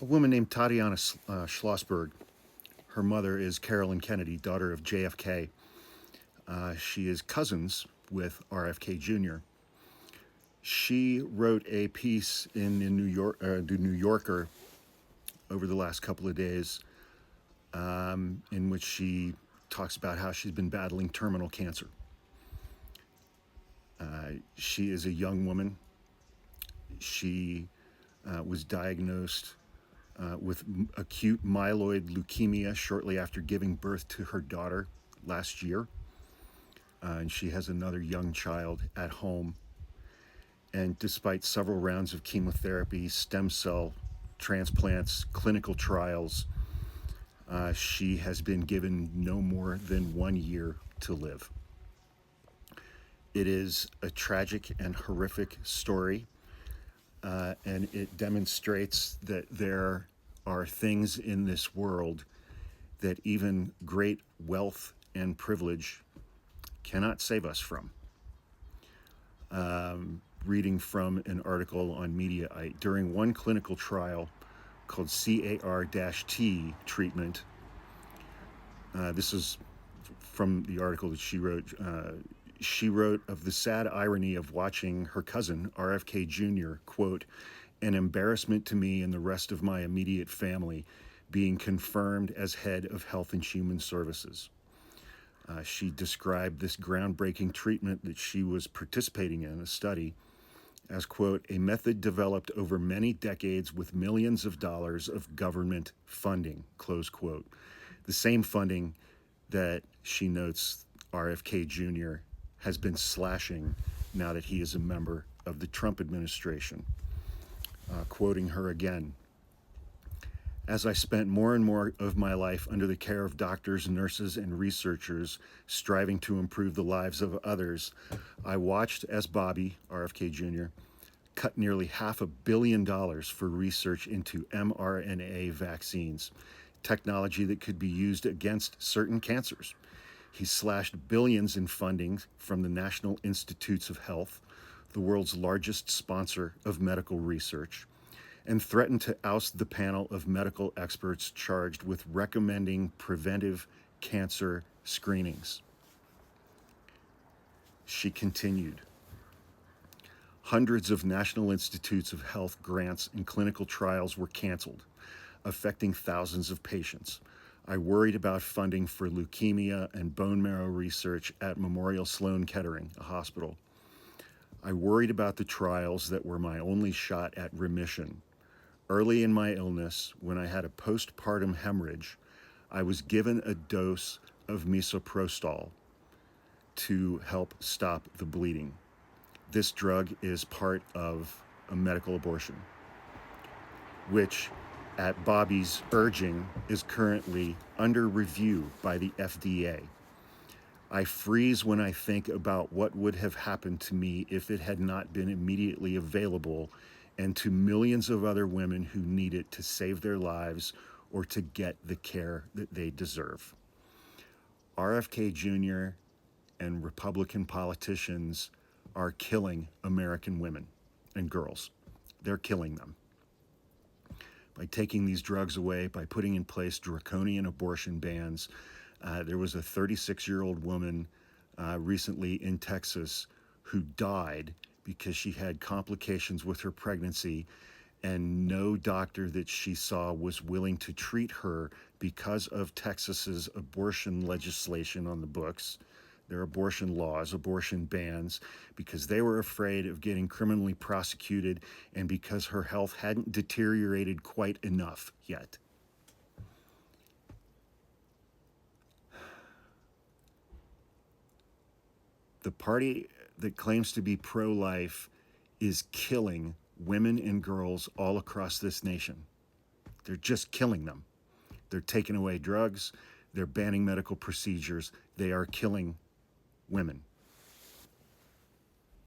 a woman named Tatiana Schlossberg. Her mother is Carolyn Kennedy, daughter of JFK. She is cousins with RFK Jr. She wrote a piece in the New Yorker over the last couple of days in which she talks about how she's been battling terminal cancer. She is a young woman. She was diagnosed with acute myeloid leukemia shortly after giving birth to her daughter last year. And she has another young child at home. And despite several rounds of chemotherapy, stem cell transplants, clinical trials, she has been given no more than 1 year to live. It is a tragic and horrific story, and it demonstrates that there are things in this world that even great wealth and privilege cannot save us from. Reading from an article on Mediaite, during one clinical trial called CAR-T treatment, this is from the article that she wrote. She wrote of the sad irony of watching her cousin, RFK Jr., quote, "an embarrassment to me and the rest of my immediate family, being confirmed as head of Health and Human Services." She described this groundbreaking treatment that she was participating in, a study, as, quote, "a method developed over many decades with millions of dollars of government funding," close quote. The same funding that she notes RFK Jr. has been slashing now that he is a member of the Trump administration. Quoting her again, "As I spent more and more of my life under the care of doctors, nurses, and researchers striving to improve the lives of others, I watched as Bobby, RFK Jr., cut nearly $500 million for research into mRNA vaccines, technology that could be used against certain cancers. He slashed billions in funding from the National Institutes of Health, the world's largest sponsor of medical research, and threatened to oust the panel of medical experts charged with recommending preventive cancer screenings." She continued, "Hundreds of National Institutes of Health grants and clinical trials were canceled, affecting thousands of patients. I worried about funding for leukemia and bone marrow research at Memorial Sloan Kettering, a hospital. I worried about the trials that were my only shot at remission. Early in my illness, when I had a postpartum hemorrhage, I was given a dose of Misoprostol to help stop the bleeding. This drug is part of a medical abortion, which, at Bobby's urging, is currently under review by the FDA. I freeze when I think about what would have happened to me if it had not been immediately available, and to millions of other women who need it to save their lives or to get the care that they deserve. RFK Jr. and Republican politicians are killing American women and girls. They're killing them. By taking these drugs away, by putting in place draconian abortion bans. There was a 36-year-old woman recently in Texas who died because she had complications with her pregnancy, and no doctor that she saw was willing to treat her because of Texas's abortion legislation on the books, their abortion laws, abortion bans, because they were afraid of getting criminally prosecuted and because her health hadn't deteriorated quite enough yet. The party that claims to be pro-life is killing women and girls all across this nation. They're just killing them. They're taking away drugs. They're banning medical procedures. They are killing women.